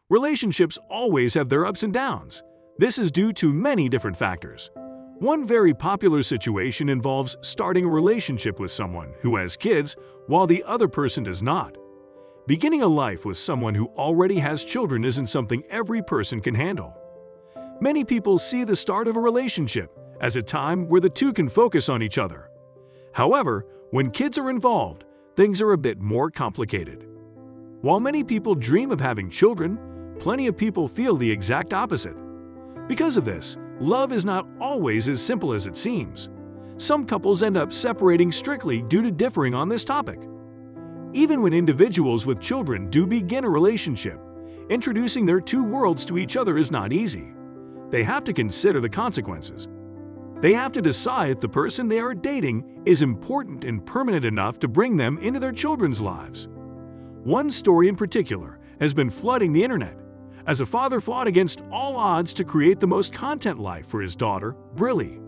Relationships always have their ups and downs. This is due to many different factors. One very popular situation involves starting a relationship with someone who has kids while the other person does not. Beginning a life with someone who already has children isn't something every person can handle. Many people see the start of a relationship as a time where the two can focus on each other. However, when kids are involved, things are a bit more complicated. While many people dream of having children, plenty of people feel the exact opposite. Because of this, love is not always as simple as it seems. Some couples end up separating strictly due to differing on this topic. Even when individuals with children do begin a relationship, introducing their two worlds to each other is not easy. They have to consider the consequences. They have to decide if the person they are dating is important and permanent enough to bring them into their children's lives. One story in particular has been flooding the internet, as a father fought against all odds to create the most content life for his daughter, Brillie.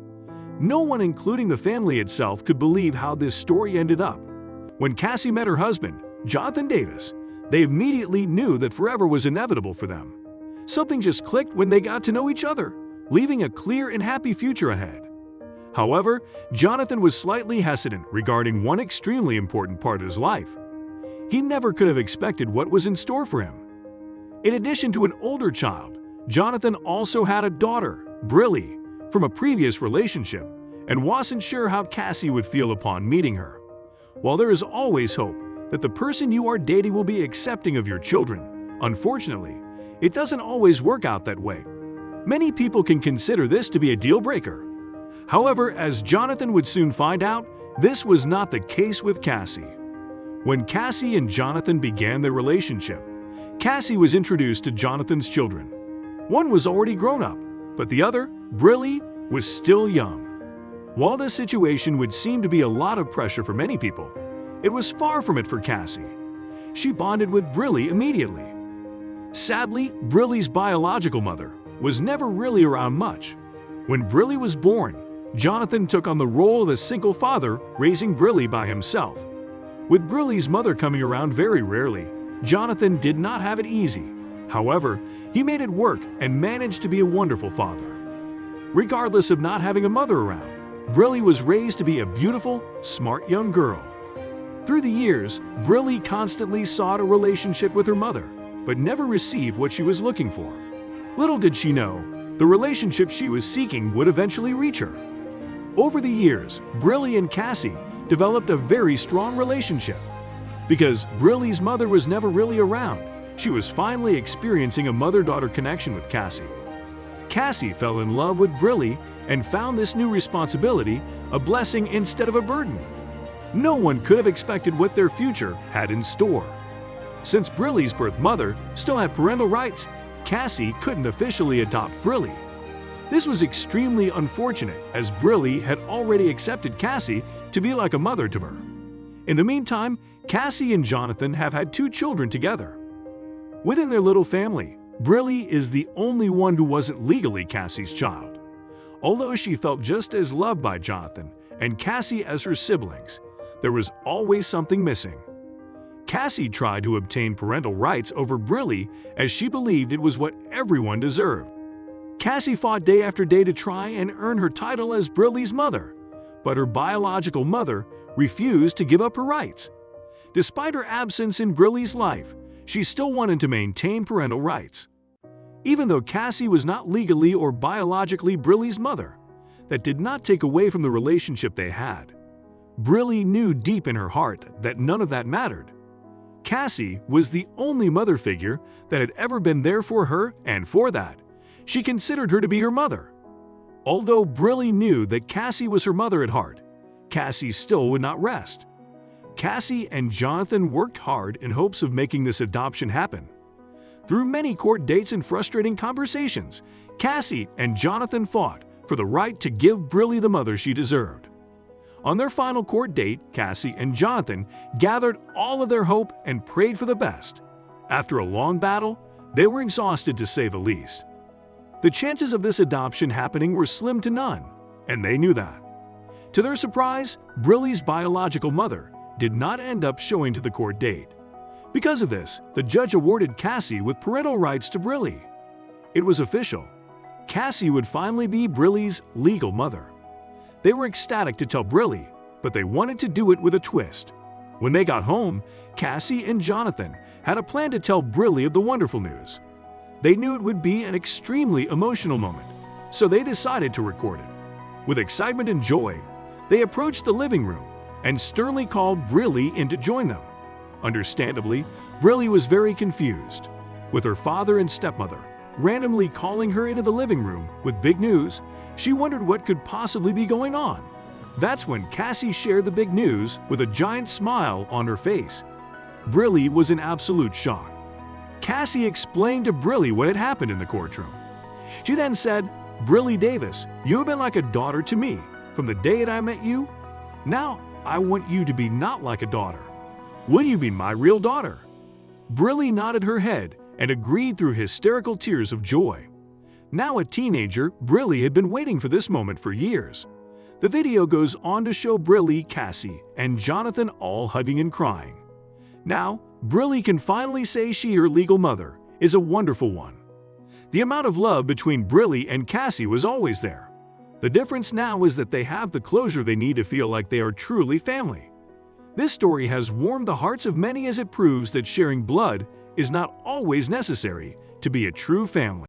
No one, including the family itself, could believe how this story ended up. When Cassie met her husband, Jonathan Davis, they immediately knew that forever was inevitable for them. Something just clicked when they got to know each other, leaving a clear and happy future ahead. However, Jonathan was slightly hesitant regarding one extremely important part of his life. He never could have expected what was in store for him. In addition to an older child, Jonathan also had a daughter, Brillie, from a previous relationship, and wasn't sure how Cassie would feel upon meeting her. While there is always hope that the person you are dating will be accepting of your children, unfortunately, it doesn't always work out that way. Many people can consider this to be a deal breaker. However, as Jonathan would soon find out, this was not the case with Cassie. When Cassie and Jonathan began their relationship, Cassie was introduced to Jonathan's children. One was already grown up, but the other, Brillie, was still young. While this situation would seem to be a lot of pressure for many people, it was far from it for Cassie. She bonded with Brillie immediately. Sadly, Brillie's biological mother was never really around much. When Brillie was born, Jonathan took on the role of a single father, raising Brillie by himself. With Brillie's mother coming around very rarely, Jonathan did not have it easy. However, he made it work and managed to be a wonderful father. Regardless of not having a mother around, Brillie was raised to be a beautiful, smart young girl. Through the years, Brillie constantly sought a relationship with her mother, but never received what she was looking for. Little did she know, the relationship she was seeking would eventually reach her. Over the years, Brillie and Cassie developed a very strong relationship. Because Brillie's mother was never really around, she was finally experiencing a mother-daughter connection with Cassie. Cassie fell in love with Brillie and found this new responsibility a blessing instead of a burden. No one could have expected what their future had in store. Since Brillie's birth mother still had parental rights, Cassie couldn't officially adopt Brillie. This was extremely unfortunate, as Brillie had already accepted Cassie to be like a mother to her. In the meantime, Cassie and Jonathan have had 2 children together. Within their little family, Brillie is the only one who wasn't legally Cassie's child. Although she felt just as loved by Jonathan and Cassie as her siblings, there was always something missing. Cassie tried to obtain parental rights over Brillie as she believed it was what everyone deserved. Cassie fought day after day to try and earn her title as Brillie's mother, but her biological mother refused to give up her rights. Despite her absence in Brillie's life, she still wanted to maintain parental rights. Even though Cassie was not legally or biologically Brillie's mother, that did not take away from the relationship they had. Brillie knew deep in her heart that none of that mattered. Cassie was the only mother figure that had ever been there for her, and for that, she considered her to be her mother. Although Brillie knew that Cassie was her mother at heart, Cassie still would not rest. Cassie and Jonathan worked hard in hopes of making this adoption happen. Through many court dates and frustrating conversations, Cassie and Jonathan fought for the right to give Brillie the mother she deserved. On their final court date, Cassie and Jonathan gathered all of their hope and prayed for the best. After a long battle, they were exhausted to say the least. The chances of this adoption happening were slim to none, and they knew that. To their surprise, Brillie's biological mother did not end up showing to the court date. Because of this, the judge awarded Cassie with parental rights to Briley. It was official. Cassie would finally be Briley's legal mother. They were ecstatic to tell Briley, but they wanted to do it with a twist. When they got home, Cassie and Jonathan had a plan to tell Briley of the wonderful news. They knew it would be an extremely emotional moment, so they decided to record it. With excitement and joy, they approached the living room and sternly called Briley in to join them. Understandably, Briley was very confused. With her father and stepmother randomly calling her into the living room with big news, she wondered what could possibly be going on. That's when Cassie shared the big news with a giant smile on her face. Briley was in absolute shock. Cassie explained to Briley what had happened in the courtroom. She then said, "Briley Davis, you have been like a daughter to me from the day that I met you. Now I want you to be not like a daughter. Will you be my real daughter?" Briley nodded her head and agreed through hysterical tears of joy. Now a teenager, Briley had been waiting for this moment for years. The video goes on to show Briley, Cassie, and Jonathan all hugging and crying. Now, Briley can finally say her legal mother is a wonderful one. The amount of love between Briley and Cassie was always there. The difference now is that they have the closure they need to feel like they are truly family. This story has warmed the hearts of many as it proves that sharing blood is not always necessary to be a true family.